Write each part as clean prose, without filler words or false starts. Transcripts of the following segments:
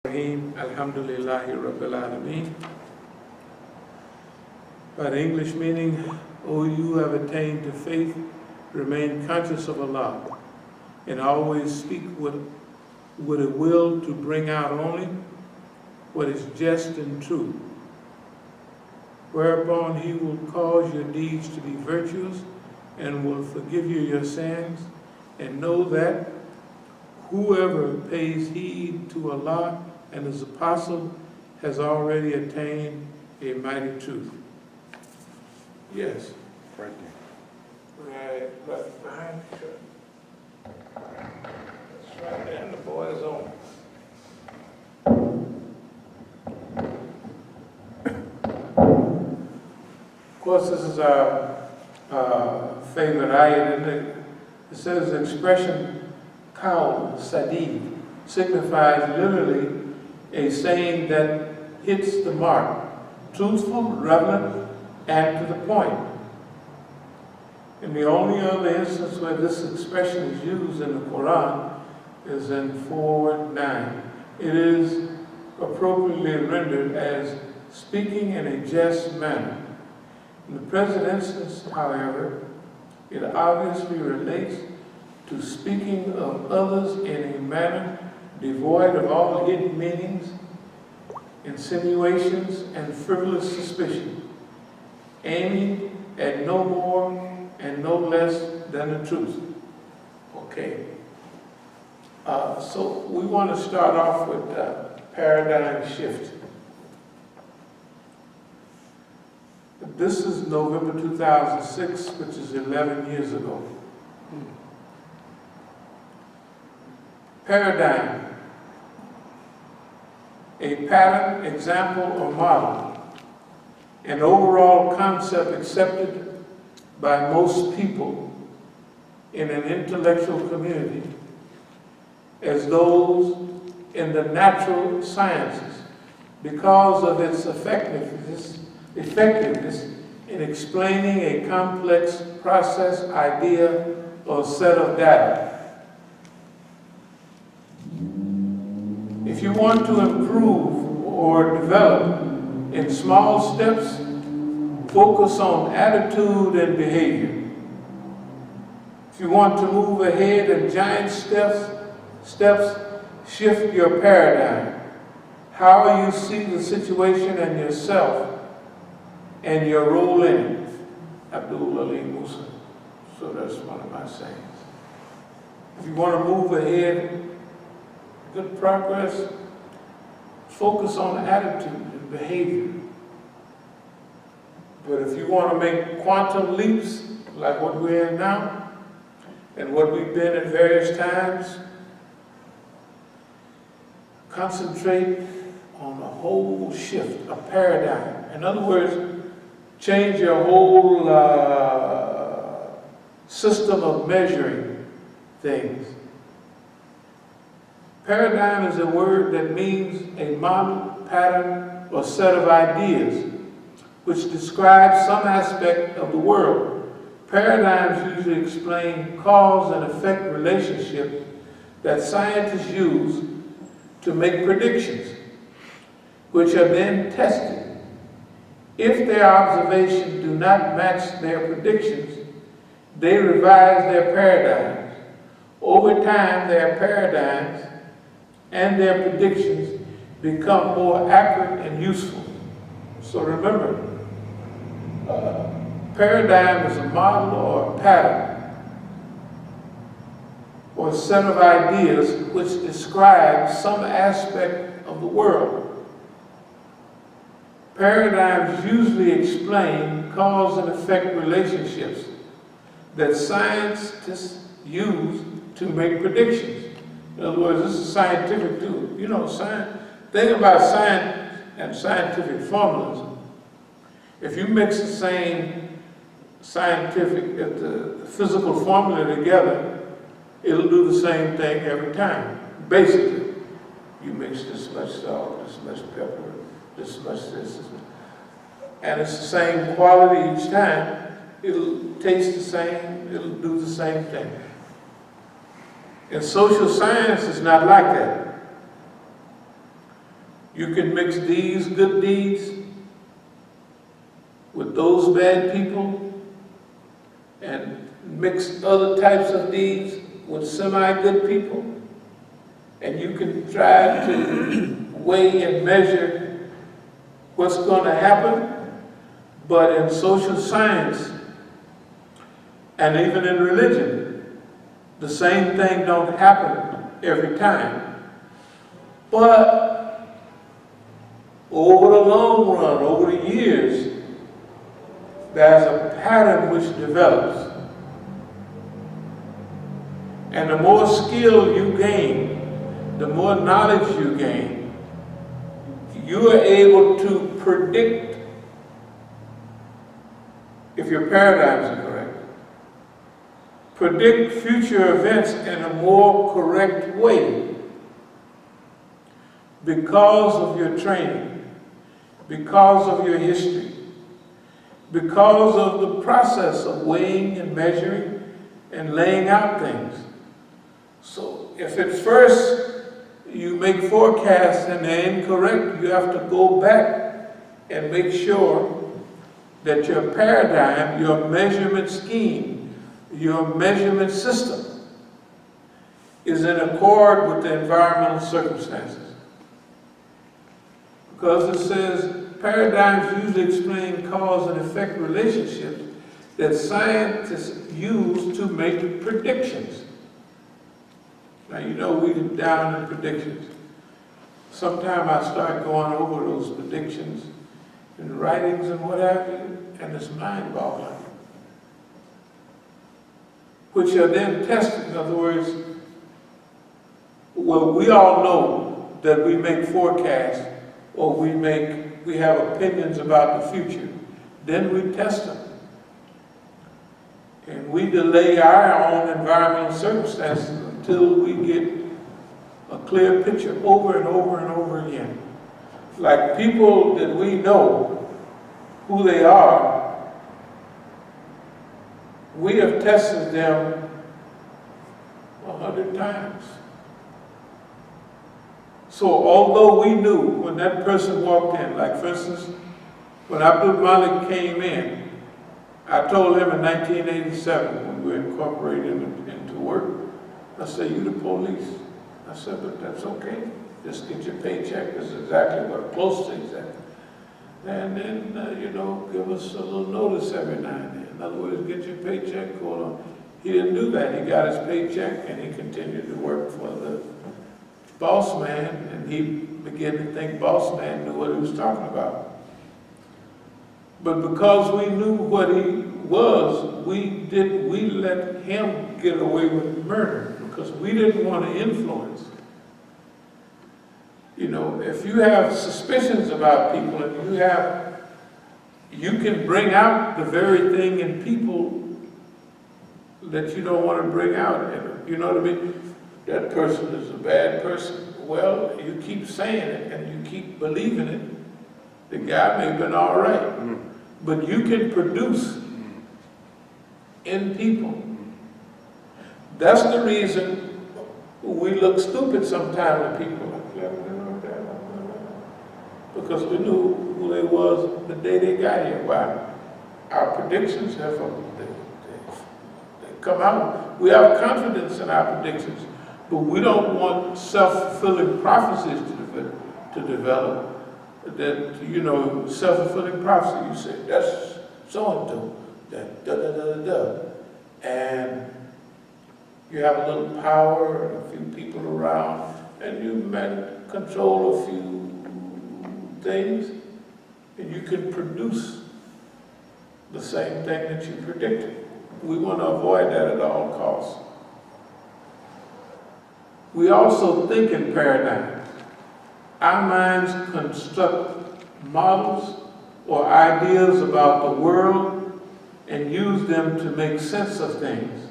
Alhamdulillahi Rabbil Alameen. By the English meaning, O you have attained to faith, remain conscious of Allah, and always speak with a will to bring out only what is just and true. Whereupon He will cause your deeds to be virtuous and will forgive you your sins, and know that whoever pays heed to Allah and His apostle has already attained a mighty truth. Yes. Right there. Right behind you. That's right there, and the boy is on. Of course, this is our favorite ayat, and it says the expression "kaul sadid" signifies literally a saying that hits the mark, truthful, relevant, and to the point. And the only other instance where this expression is used in the Quran is in 4:9. It is appropriately rendered as speaking in a just manner. In the present instance, however, it obviously relates to speaking of others in a manner devoid of all hidden meanings, insinuations, and frivolous suspicion, aiming at no more and no less than the truth. Okay. So we want to start off with paradigm shift. This is November 2006, which is 11 years ago. Paradigm, a pattern, example, or model, an overall concept accepted by most people in an intellectual community as those in the natural sciences because of its effectiveness in explaining a complex process, idea, or set of data. If you want to improve or develop in small steps, focus on attitude and behavior. If you want to move ahead in giant steps, shift your paradigm. How you see the situation and yourself and your role in it. Abdul-alim Musa. So that's one of my sayings. If you want to move ahead, good progress, focus on attitude and behavior. But if you want to make quantum leaps, like what we're in now, and what we've been at various times, concentrate on a whole shift, a paradigm. In other words, change your whole system of measuring things. Paradigm is a word that means a model, pattern, or set of ideas which describes some aspect of the world. Paradigms usually explain cause and effect relationships that scientists use to make predictions, which are then tested. If their observations do not match their predictions, they revise their paradigms. Over time, their paradigms and their predictions become more accurate and useful. So remember, paradigm is a model or a pattern or a set of ideas which describes some aspect of the world. Paradigms usually explain cause and effect relationships that scientists use to make predictions. In other words, this is scientific too. You know, think about science and scientific formulas. If you mix the same scientific, the physical formula together, it'll do the same thing every time. Basically, you mix this much salt, this much pepper, this much this, and it's the same quality each time. It'll taste the same, it'll do the same thing. In social science, it's not like that. You can mix these good deeds with those bad people and mix other types of deeds with semi-good people. And you can try to weigh and measure what's going to happen. But in social science and even in religion, the same thing don't happen every time. But over the long run, over the years, there's a pattern which develops. And the more skill you gain, the more knowledge you gain, you are able to predict if your paradigms are correct. Predict future events in a more correct way because of your training, because of your history, because of the process of weighing and measuring and laying out things. So if at first you make forecasts and they're incorrect, you have to go back and make sure that your paradigm, your measurement scheme, your measurement system is in accord with the environmental circumstances. Because it says paradigms usually explain cause and effect relationships that scientists use to make predictions. Now, you know we're down in predictions. Sometimes I start going over those predictions in writings and what have you, and it's mind-boggling. Which are then tested. In other words, well, we all know that we make forecasts or we have opinions about the future. Then we test them. And we delay our own environmental circumstances until we get a clear picture over and over and over again. Like people that we know who they are, we have tested them 100 times. So although we knew when that person walked in, like for instance, when Abdul-Malik came in, I told him in 1987 when we were incorporated into work, I said, "You the police." I said, "But that's okay. Just get your paycheck. This is exactly what close to exactly. And then, give us a little notice every now and then. In other words, get your paycheck, go on." He didn't do that. He got his paycheck and he continued to work for the boss man, and he began to think boss man knew what he was talking about. But because we knew what he was, we let him get away with murder because we didn't want to influence. If you have suspicions about people and you can bring out the very thing in people that you don't want to bring out. You know what I mean? That person is a bad person. Well, you keep saying it and you keep believing it. The guy may have been all right. But you can produce in people. That's the reason we look stupid sometimes to people. Because we knew who they was the day they got here. Why? Our predictions they come out. We have confidence in our predictions, but we don't want self-fulfilling prophecies to develop. That, self-fulfilling prophecy, you say, that's so-and-so, that da-da-da-da-da. And you have a little power and a few people around, and you might control a few things, and you can produce the same thing that you predicted. We want to avoid that at all costs. We also think in paradigms. Our minds construct models or ideas about the world and use them to make sense of things.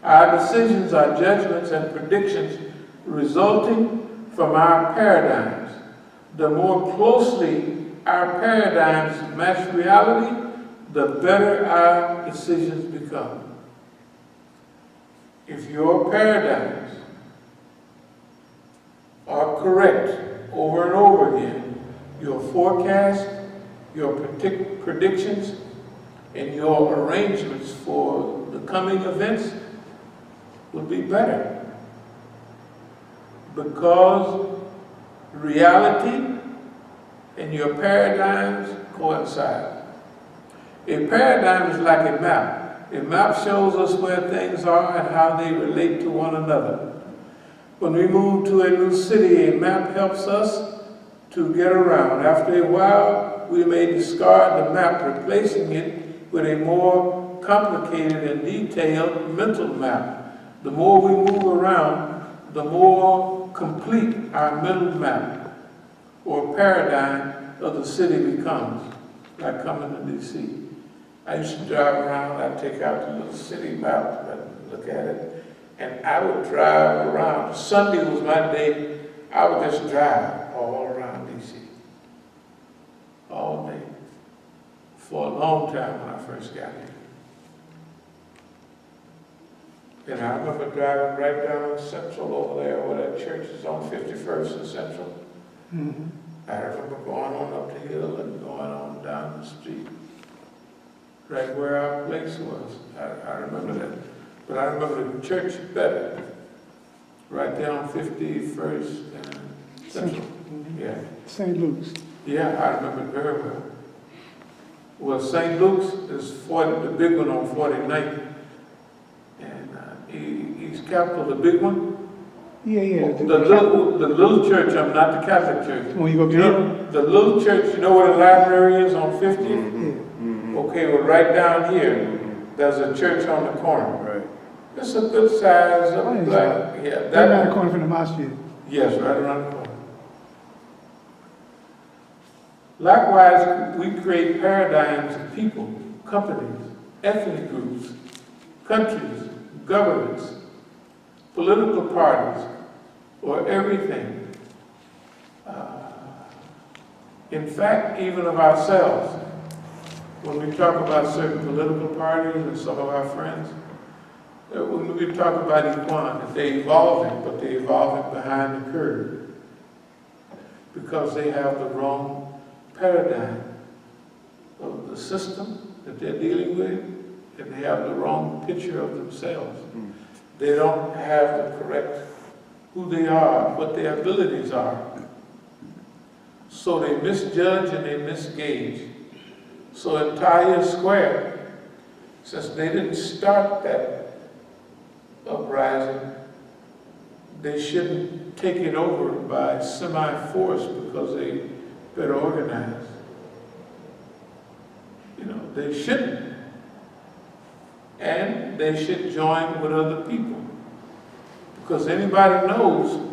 Our decisions are judgments and predictions resulting from our paradigms. The more closely our paradigms match reality, the better our decisions become. If your paradigms are correct over and over again, forecast, your predictions, and your arrangements for the coming events would be better. Because reality and your paradigms coincide. A paradigm is like a map. A map shows us where things are and how they relate to one another. When we move to a new city, a map helps us to get around. After a while, we may discard the map, replacing it with a more complicated and detailed mental map. The more we move around, the more complete our mental map or paradigm of the city becomes, like coming to D.C. I used to drive around, I'd take out the little city map and look at it, and I would drive around. Sunday was my day, I would just drive all around D.C. all day, for a long time when I first got here. And I remember driving right down Central over there where that church is on 51st and Central. Mm-hmm. I remember going on up the hill and going on down the street, right where our place was. I remember that. But I remember the church better, right there on 51st and Central. Mm-hmm. Yeah. St. Luke's. Yeah, I remember it very well. Well, St. Luke's is the big one on 49th. And he's capital, the big one. Yeah. The little church, not the Catholic church. When you go to the little church, you know where the library is on 50th? Mm-hmm. Okay, well, right down here, there's a church on the corner. Right. It's a good size, black. Yeah, Right around the corner from the Masjid. Yes, right around the corner. Likewise, we create paradigms of people, companies, ethnic groups, countries, governments, political parties, or everything. In fact, even of ourselves. When we talk about certain political parties and some of our friends, when we talk about Ikhwan, they're evolving, but they're evolving behind the curve because they have the wrong paradigm of the system that they're dealing with, and they have the wrong picture of themselves. They don't have the correct who they are, what their abilities are. So they misjudge and they misgauge. So in Tahrir Square, since they didn't start that uprising, they shouldn't take it over by semi-force because they better organized. You know, they shouldn't. And they should join with other people. Because anybody knows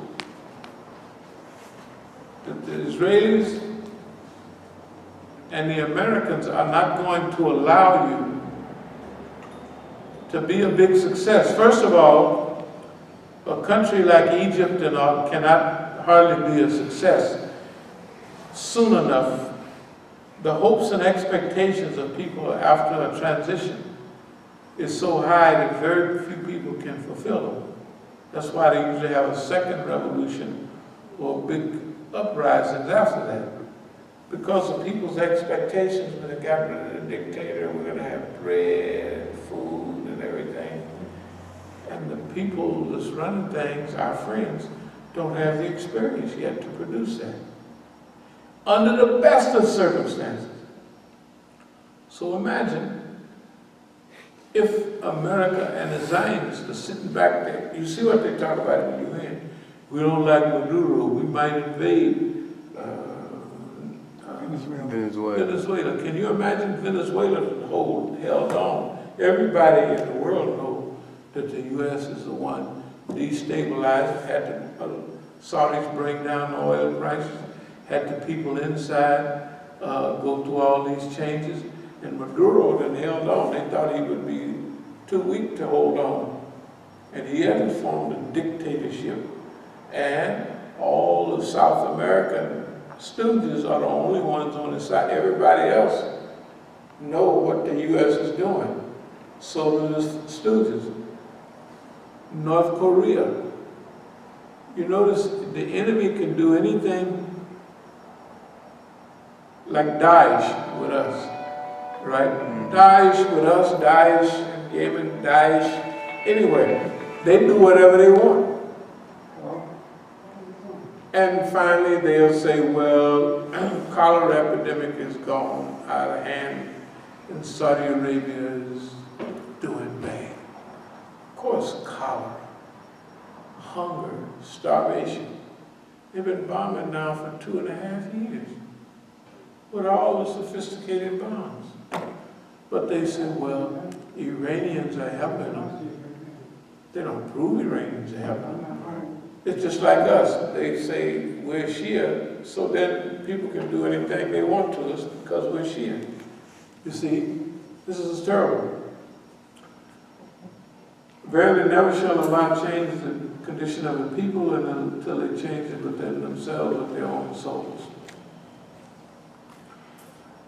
that the Israelis and the Americans are not going to allow you to be a big success. First of all, a country like Egypt and all cannot hardly be a success soon enough. The hopes and expectations of people after a transition is so high that very few people can fulfill them. That's why they usually have a second revolution or big uprisings after that. Because of people's expectations, when they got rid of the dictator, we're going to have bread, food, and everything. And the people that's running things, our friends, don't have the experience yet to produce that. Under the best of circumstances. So imagine if America and the Zionists are sitting back there. You see what they talk about in the UN. We don't like Maduro, we might invade Venezuela. Can you imagine Venezuela held on? Everybody in the world knows that the U.S. is the one destabilized, had the Saudis bring down the oil prices, had the people inside go through all these changes, and Maduro then held on. They thought he would be too weak to hold on. And he hadn't formed a dictatorship. And all the South American stooges are the only ones on his side. Everybody else know what the U.S. is doing. So do the stooges. North Korea. You notice the enemy can do anything like Daesh with us, right? Daesh with us, Daesh in Yemen, Daesh anywhere. They do whatever they want. And finally they'll say, well, cholera epidemic is gone out of hand and Saudi Arabia is doing bad. Of course, cholera, hunger, starvation. They've been bombing now for 2.5 years with all the sophisticated bombs. But they say, well, Iranians are helping them. They don't prove Iranians are helping them. It's just like us. They say we're Shia, so then people can do anything they want to us because we're Shia. You see, this is terrible. Verily never shall Allah change the condition of the people until they change it within themselves with their own souls.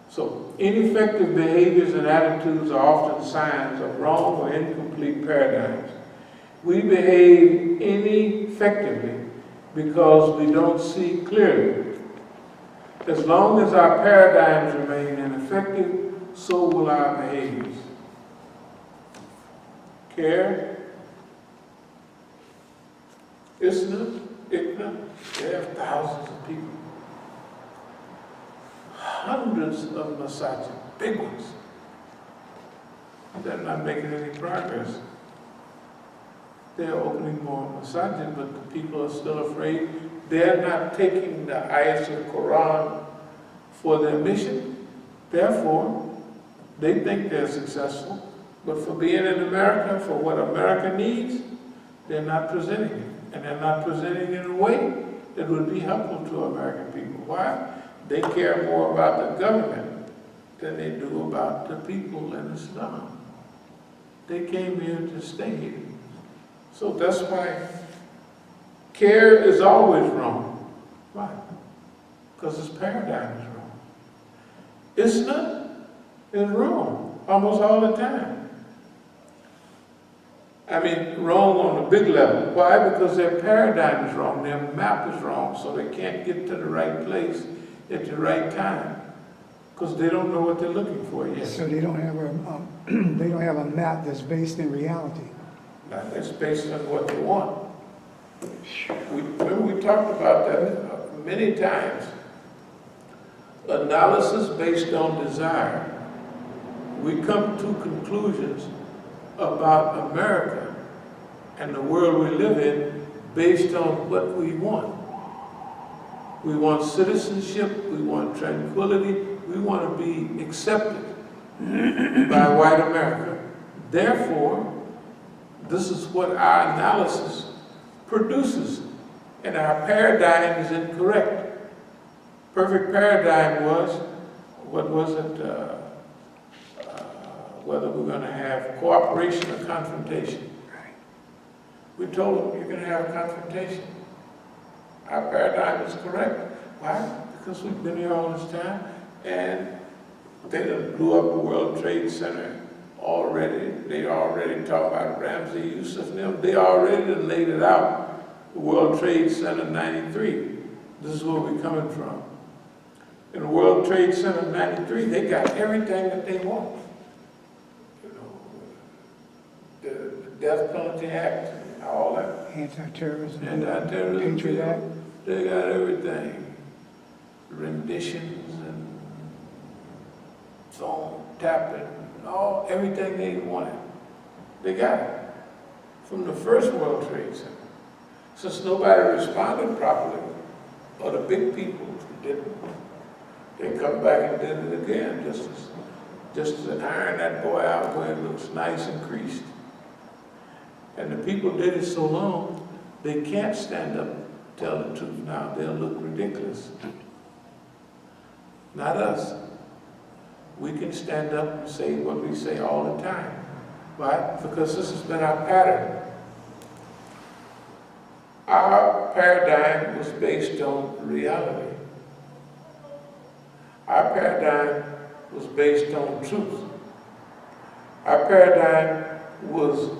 So, ineffective behaviors and attitudes are often signs of wrong or incomplete paradigms. We behave ineffectively because we don't see clearly. As long as our paradigms remain ineffective, so will our behaviors. Care, ignorant, they have thousands of people. Hundreds of Masjid, big ones. They're not making any progress. They're opening more Masjid, but the people are still afraid. They're not taking the ayahs of the Quran for their mission. Therefore, they think they're successful. But for being in America, for what America needs, they're not presenting it. And they're not presenting it in a way that would be helpful to American people. Why? They care more about the government than they do about the people in Islam. They came here to stay here. So that's why care is always wrong. Why? Because its paradigm is wrong. Islam is wrong almost all the time. I mean, wrong on a big level. Why? Because their paradigm is wrong, their map is wrong, so they can't get to the right place at the right time, because they don't know what they're looking for yet. So they don't have a map that's based in reality. It's based on what they want. We talked about that many times. Analysis based on desire. We come to conclusions about America and the world we live in based on what we want. We want citizenship, we want tranquility, we want to be accepted by white America. Therefore, this is what our analysis produces, and our paradigm is incorrect. Perfect paradigm was, what was it, whether we're going to have cooperation or confrontation. We told them, you're going to have confrontation. Our paradigm is correct. Why? Because we've been here all this time, and they done blew up the World Trade Center already. They already talk about Ramsey Youssef and them. They already done laid it out. The World Trade Center 93. This is where we're coming from. In the World Trade Center 93, they got everything that they want. You know, the Death Penalty Act, all that. Anti-terrorism. Patriot Act. They got everything. Renditions and phone tapping, everything they wanted. They got it. From the first World Trade Center. Since nobody responded properly, or the big people didn't, they come back and did it again, just to iron that boy out where it looks nice and creased. And the people did it so long, they can't stand up and tell the truth now. They'll look ridiculous. Not us. We can stand up and say what we say all the time. Why? Because this has been our pattern. Our paradigm was based on reality. Our paradigm was based on truth. Our paradigm was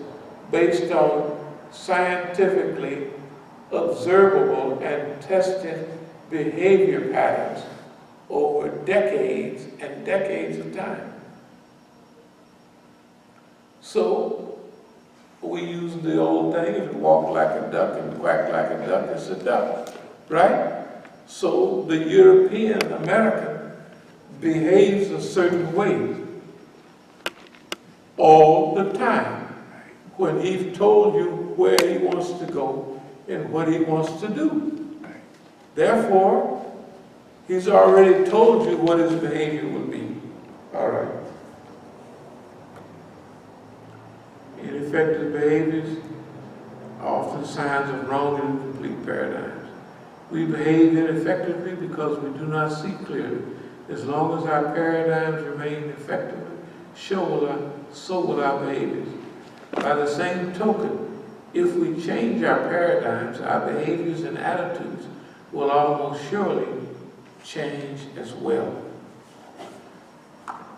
based on scientifically observable and tested behavior patterns. over decades and decades of time. So we use the old thing, if you walk like a duck and quack like a duck, it's a duck, right? So the European American behaves a certain way all the time when he's told you where he wants to go and what he wants to do. Therefore, he's already told you what his behavior will be. All right. Ineffective behaviors are often signs of wrong and incomplete paradigms. We behave ineffectively because we do not see clearly. As long as our paradigms remain effectively, so will our behaviors. By the same token, if we change our paradigms, our behaviors and attitudes will almost surely change as well.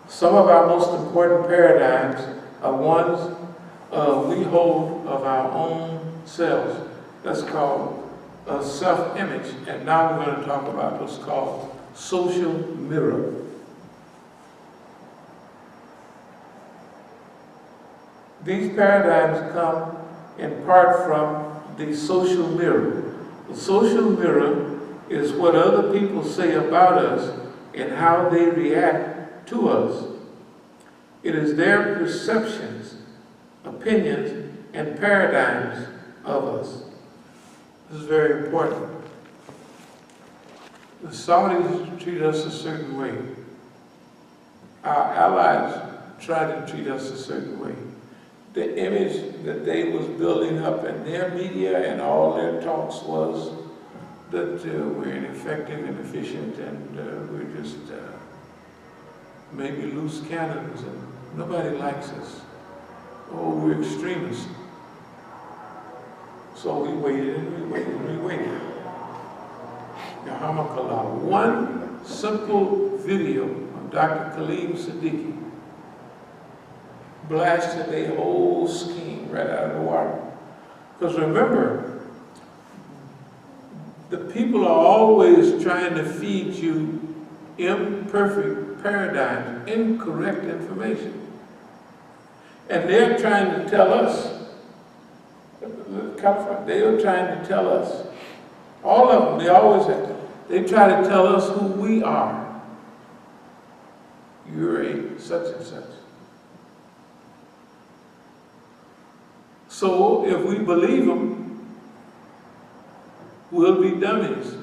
Some of our most important paradigms are ones we hold of our own selves. That's called self-image. And now we're going to talk about what's called social mirror. These paradigms come in part from the social mirror. The social mirror is what other people say about us and how they react to us. It is their perceptions, opinions, and paradigms of us. This is very important. The Saudis treat us a certain way. Our allies try to treat us a certain way. The image that they was building up in their media and all their talks was that we're ineffective and efficient and we're just maybe loose cannons and nobody likes us. Oh, we're extremists. So we waited and we waited and we waited. Yahamakallah, one simple video of Dr. Kaleem Siddiqui blasted a whole scheme right out of the water. Because remember, the people are always trying to feed you imperfect paradigms, incorrect information. And they're trying to tell us, they are trying to tell us, all of them, they try to tell us who we are. You're a such and such. So if we believe them, we'll be dummies.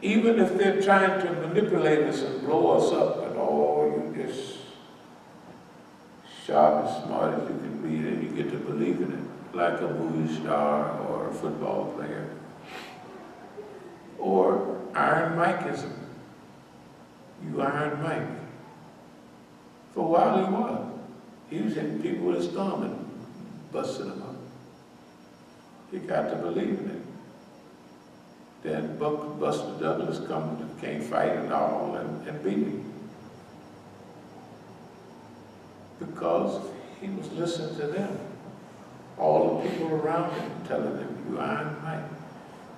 Even if they're trying to manipulate us and blow us up and oh, you're just sharp and smart as you can be, and you get to believe in it, like a movie star or a football player. Or Iron Mikeism. You Iron Mike. For a while he was. He was hitting people with his thumb and busting them up. He got to believe in it. Then Buster Douglas came fighting all and beat me. Because he was listening to them. All the people around him telling him, you Iron Mike.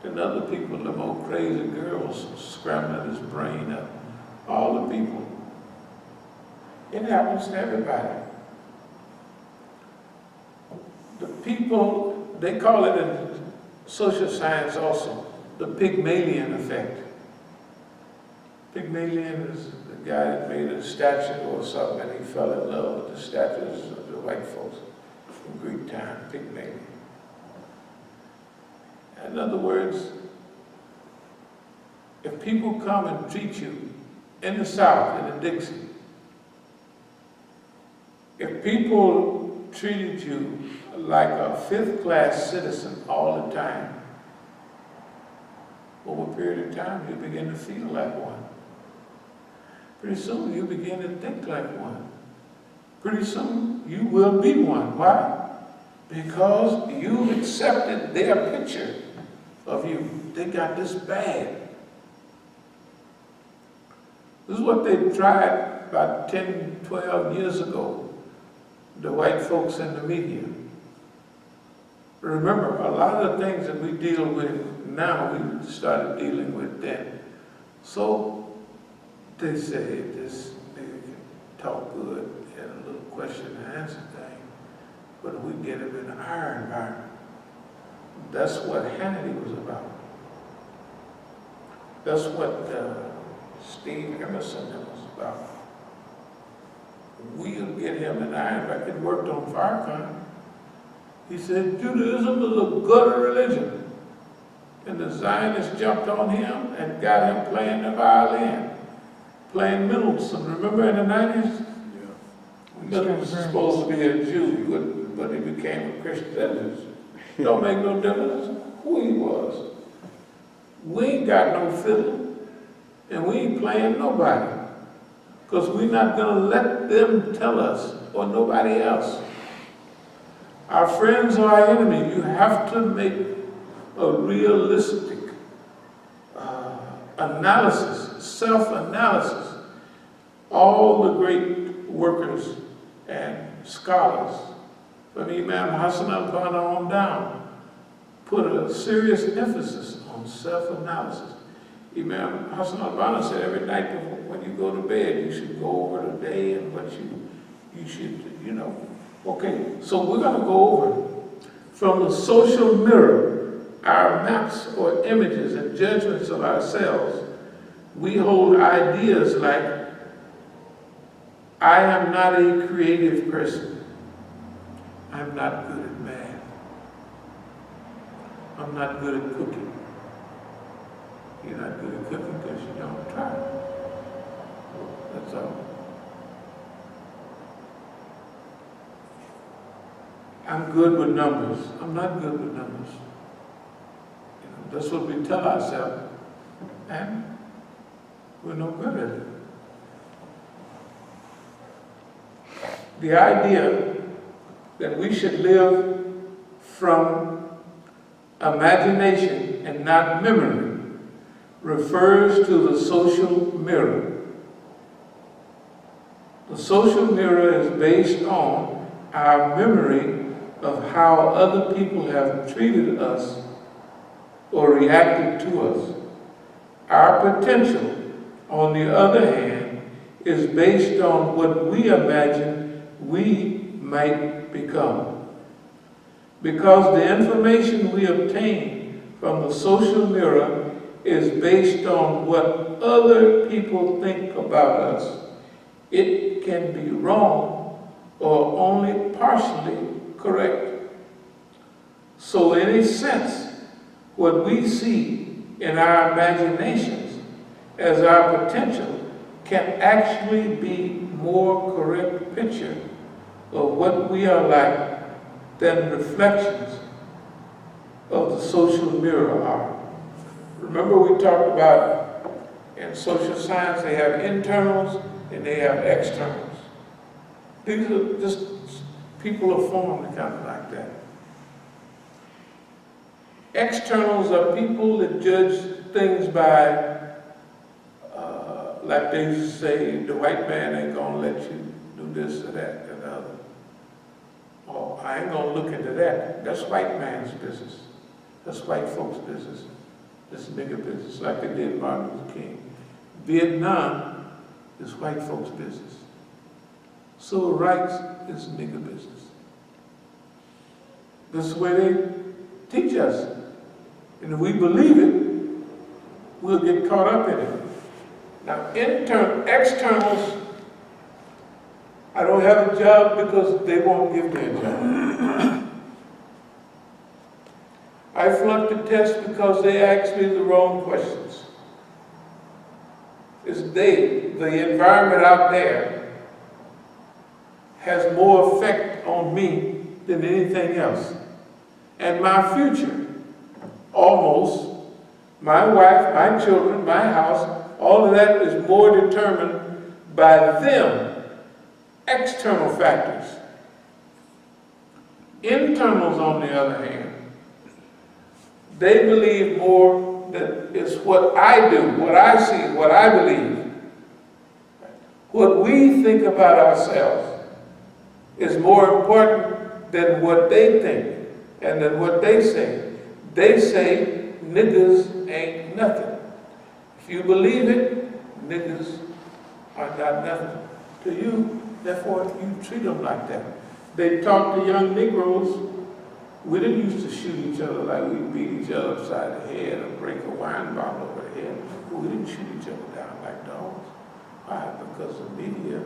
Then other people, the more crazy girls, scrambling his brain up. All the people. It happens to everybody. The people, they call it in social science also, the Pygmalion effect. Pygmalion is the guy that made a statue or something and he fell in love with the statues of the white folks from Greek time, Pygmalion. In other words, if people come and treat you in the South, in the Dixie, if people treated you like a fifth-class citizen all the time, over a period of time, you begin to feel like one. Pretty soon, you begin to think like one. Pretty soon, you will be one. Why? Because you've accepted their picture of you. They got this bad. This is what they tried about 10, 12 years ago, the white folks in the media. Remember, a lot of the things that we deal with now, we started dealing with then. So, They say this nigga can talk good in a little question and answer thing, but we get him in our environment. That's what Hannity was about. That's what Steve Emerson was about. We'll get him in our environment. It worked on Farrakhan. He said Judaism is a gutter religion. And the Zionists jumped on him and got him playing the violin, playing Middleton. Remember in the 90s? Yeah. Middleton was supposed to be a Jew, but he became a Christian. Don't make no difference who he was. We ain't got no fiddle, and we ain't playing nobody. Because we're not going to let them tell us, or nobody else. Our friends are our enemy. You have to make a realistic analysis, self-analysis. All the great workers and scholars, from Imam Hassan al-Banna on down, put a serious emphasis on self-analysis. Imam Hassan al-Banna said every night before, when you go to bed, you should go over the day and what you should, Okay, so we're going to go over from the social mirror, our maps or images and judgments of ourselves. We hold ideas like, I am not a creative person. I'm not good at math. I'm not good at cooking. You're not good at cooking because you don't try. That's all. I'm good with numbers. I'm not good with numbers. That's what we tell ourselves. And we're no good at it. The idea that we should live from imagination and not memory refers to the social mirror. The social mirror is based on our memory of how other people have treated us or reacted to us. Our potential, on the other hand, is based on what we imagine we might become. Because the information we obtain from the social mirror is based on what other people think about us, it can be wrong or only partially correct. So in a sense, what we see in our imaginations as our potential can actually be more correct picture of what we are like than reflections of the social mirror are. Remember we talked about in social science they have internals and they have externals. These are just people are formed kind of like that. Externals are people that judge things by, like they say, the white man ain't gonna let you do this or that or the other. Oh, I ain't gonna look into that. That's white man's business. That's white folks' business. That's nigger business, like they did Martin Luther King. Vietnam is white folks' business. Civil rights is nigger business. This is the way they teach us. And if we believe it, we'll get caught up in it. Now, externals, I don't have a job because they won't give me a job. I flunked the test because they asked me the wrong questions. It's the environment out there has more effect on me than anything else. And my future, almost, my wife, my children, my house, all of that is more determined by them, external factors. Internals, on the other hand, they believe more that it's what I do, what I see, what I believe. What we think about ourselves is more important than what they think and than what they say. They say niggas ain't nothing. If you believe it, niggas are not nothing to you, therefore you treat them like that. They taught the young Negroes, we didn't used to shoot each other like we beat each other upside the head or break a wine bottle over the head. We didn't shoot each other down like dogs. Why? Because the media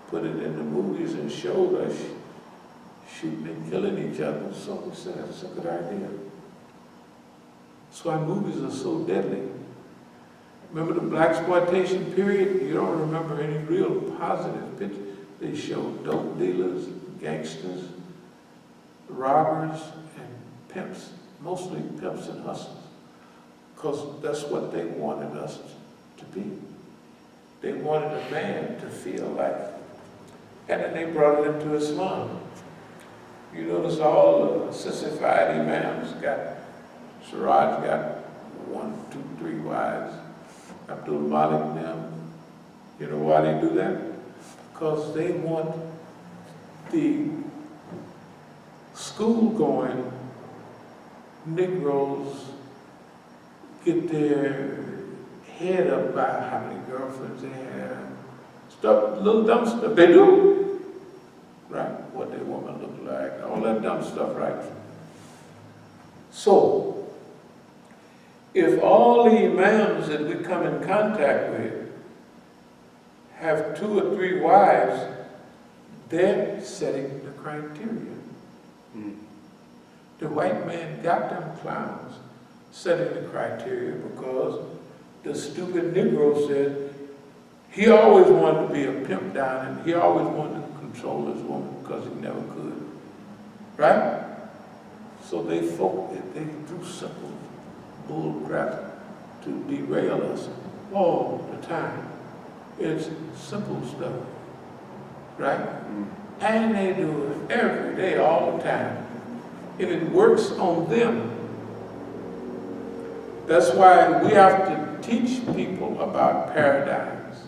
put it in the movies and showed us shooting and killing each other. So we said, that's a good idea. That's why movies are so deadly. Remember the blaxploitation period? You don't remember any real positive picture. They showed dope dealers, gangsters, robbers, and pimps, mostly pimps and hustlers, because that's what they wanted us to be. They wanted a man to feel like, and then they brought it into Islam. You notice all the sissified imams Siraj got 1, 2, 3 wives. Abdul-Alim them. You know why they do that? Because they want the school-going Negroes get their head up by how many girlfriends they have. Stuff, little dumb stuff. They do. Right? What their woman look like. All that dumb stuff, right? So, if all the imams that we come in contact with have 2 or 3 wives, they're setting the criteria. The white man got them clowns setting the criteria because the stupid Negro said he always wanted to be a pimp down and he always wanted to control his woman because he never could. Right? So they do simple bull crap to derail us all the time. It's simple stuff. Right? And they do it every day, all the time. And it works on them. That's why we have to teach people about paradigms.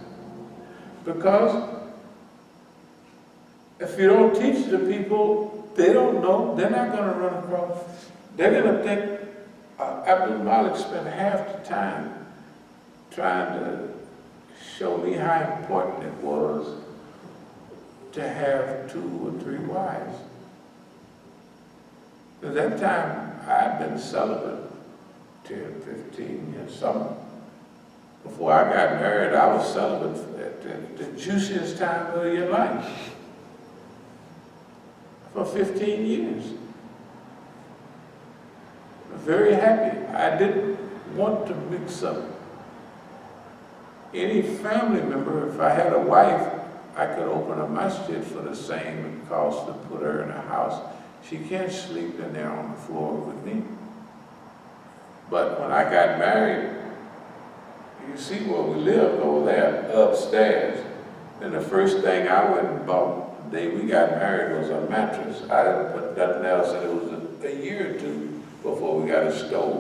Because if you don't teach the people, they don't know, they're not going to run across. They're going to think Abdul Malik spent half the time trying to show me how important it was to have 2 or 3 wives. At that time, I'd been celibate 10, 15 years, something. Before I got married, I was celibate at the juiciest time of your life for 15 years. Very happy. I didn't want to mix up any family member. If I had a wife, I could open a masjid for the same cost to put her in a house. She can't sleep in there on the floor with me. But when I got married, you see where we lived over there, upstairs. And the first thing I went and bought the day we got married was a mattress. I didn't put nothing else, and it was a year or 2 before we got a stove.